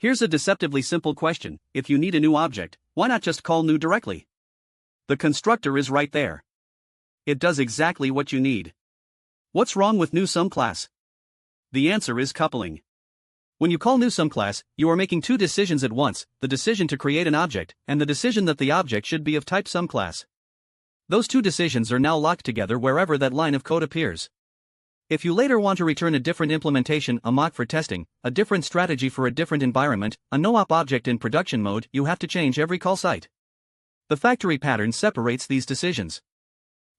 Here's a deceptively simple question: if you need a new object, why not just call new directly? The constructor is right there. It does exactly what you need. What's wrong with new sum class? The answer is coupling. When you call new sum class, you are making two decisions at once: the decision to create an object, and the decision that the object should be of type sum class. Those two decisions are now locked together wherever that line of code appears. If you later want to return a different implementation, a mock for testing, a different strategy for a different environment, a no-op object in production mode, you have to change every call site. The factory pattern separates these decisions.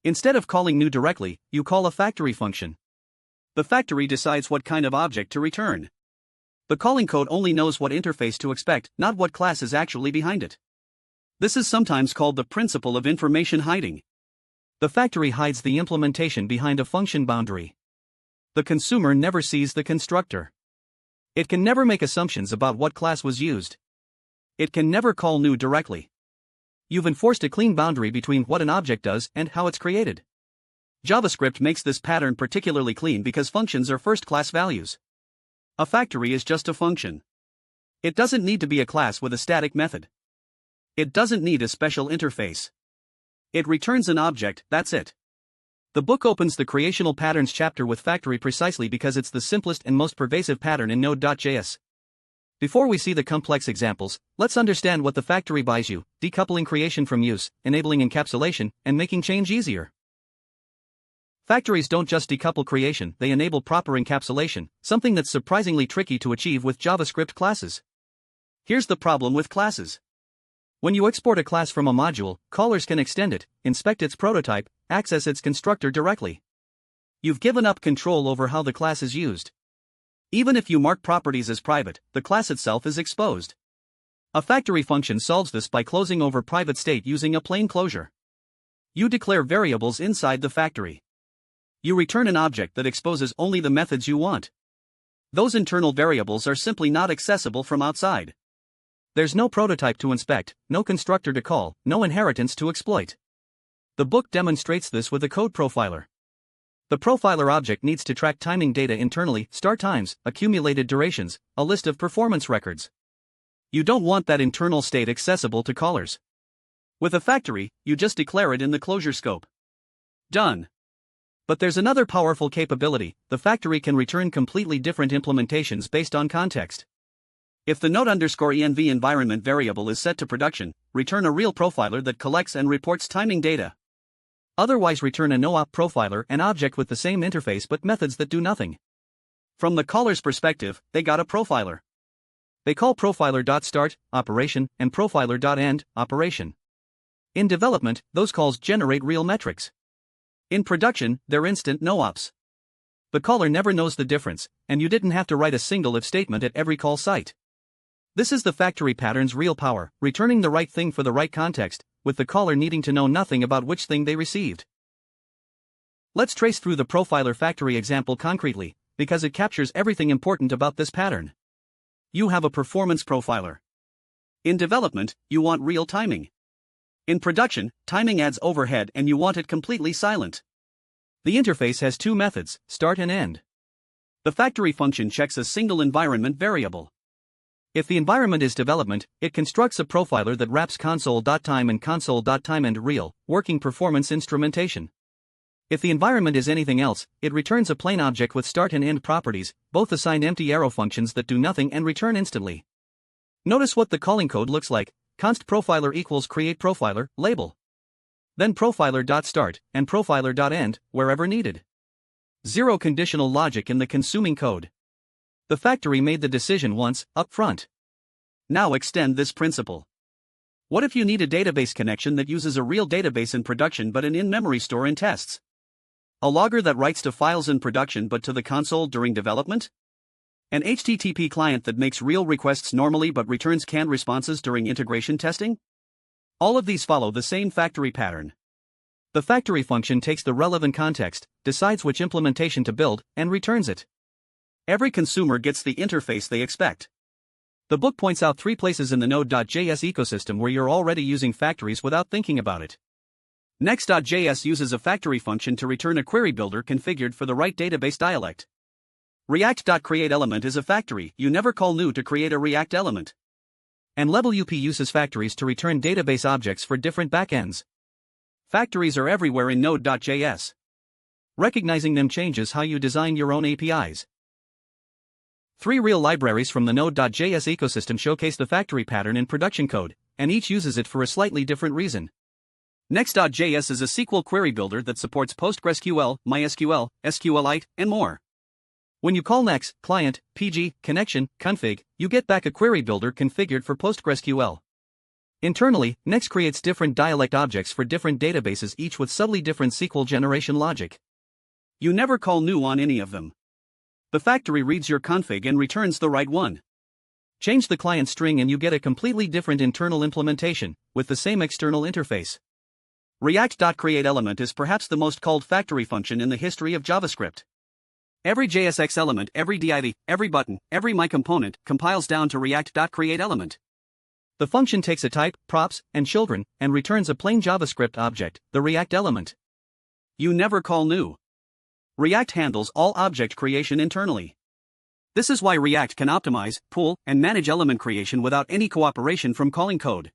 Instead of calling new directly, you call a factory function. The factory decides what kind of object to return. The calling code only knows what interface to expect, not what class is actually behind it. This is sometimes called the principle of information hiding. The factory hides the implementation behind a function boundary. The consumer never sees the constructor. It can never make assumptions about what class was used. It can never call new directly. You've enforced a clean boundary between what an object does and how it's created. JavaScript makes this pattern particularly clean because functions are first-class values. A factory is just a function. It doesn't need to be a class with a static method. It doesn't need a special interface. It returns an object, that's it. The book opens the creational patterns chapter with factory precisely because it's the simplest and most pervasive pattern in Node.js. Before we see the complex examples, let's understand what the factory buys you: decoupling creation from use, enabling encapsulation, and making change easier. Factories don't just decouple creation, they enable proper encapsulation, something that's surprisingly tricky to achieve with JavaScript classes. Here's the problem with classes. When you export a class from a module, callers can extend it, inspect its prototype, access its constructor directly. You've given up control over how the class is used. Even if you mark properties as private, the class itself is exposed. A factory function solves this by closing over private state using a plain closure. You declare variables inside the factory. You return an object that exposes only the methods you want. Those internal variables are simply not accessible from outside. There's no prototype to inspect, no constructor to call, no inheritance to exploit. The book demonstrates this with a code profiler. The profiler object needs to track timing data internally: start times, accumulated durations, a list of performance records. You don't want that internal state accessible to callers. With a factory, you just declare it in the closure scope. Done. But there's another powerful capability: the factory can return completely different implementations based on context. If the Node_env environment variable is set to production, return a real profiler that collects and reports timing data. Otherwise, return a no-op profiler, an object with the same interface but methods that do nothing. From the caller's perspective, they got a profiler. They call profiler.start, operation, and profiler.end, operation. In development, those calls generate real metrics. In production, they're instant no-ops. The caller never knows the difference, and you didn't have to write a single if statement at every call site. This is the factory pattern's real power: returning the right thing for the right context, with the caller needing to know nothing about which thing they received. Let's trace through the profiler factory example concretely, because it captures everything important about this pattern. You have a performance profiler. In development, you want real timing. In production, timing adds overhead and you want it completely silent. The interface has two methods: start and end. The factory function checks a single environment variable. If the environment is development, it constructs a profiler that wraps console.time and console.timeEnd real, working performance instrumentation. If the environment is anything else, it returns a plain object with start and end properties, both assigned empty arrow functions that do nothing and return instantly. Notice what the calling code looks like: const profiler equals create profiler, label. Then profiler.start, and profiler.end, wherever needed. Zero conditional logic in the consuming code. The factory made the decision once, up front. Now extend this principle. What if you need a database connection that uses a real database in production but an in-memory store in tests? A logger that writes to files in production but to the console during development? An HTTP client that makes real requests normally but returns canned responses during integration testing? All of these follow the same factory pattern. The factory function takes the relevant context, decides which implementation to build, and returns it. Every consumer gets the interface they expect. The book points out 3 places in the Node.js ecosystem where you're already using factories without thinking about it. Next.js uses a factory function to return a query builder configured for the right database dialect. React.createElement is a factory. You never call new to create a React element. And Level UP uses factories to return database objects for different backends. Factories are everywhere in Node.js. Recognizing them changes how you design your own APIs. 3 real libraries from the Node.js ecosystem showcase the factory pattern in production code, and each uses it for a slightly different reason. Next.js is a SQL query builder that supports PostgreSQL, MySQL, SQLite, and more. When you call next, client, pg, connection, config, you get back a query builder configured for PostgreSQL. Internally, Next creates different dialect objects for different databases, each with subtly different SQL generation logic. You never call new on any of them. The factory reads your config and returns the right one. Change the client string and you get a completely different internal implementation, with the same external interface. React.createElement is perhaps the most called factory function in the history of JavaScript. Every JSX element, every div, every button, every myComponent compiles down to React.createElement. The function takes a type, props, and children, and returns a plain JavaScript object, the React element. You never call new. React handles all object creation internally. This is why React can optimize, pool, and manage element creation without any cooperation from calling code.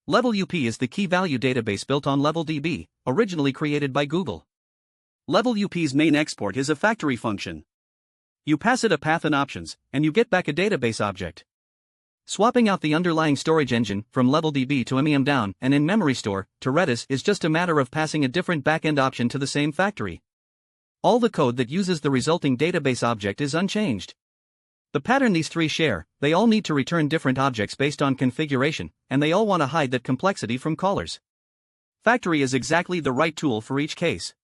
Level UP is the key-value database built on LevelDB, originally created by Google. Level UP's main export is a factory function. You pass it a path and options, and you get back a database object. Swapping out the underlying storage engine from LevelDB to MEM down and in-memory store to Redis is just a matter of passing a different backend option to the same factory. All the code that uses the resulting database object is unchanged. The pattern these 3 share, they all need to return different objects based on configuration, and they all want to hide that complexity from callers. Factory is exactly the right tool for each case.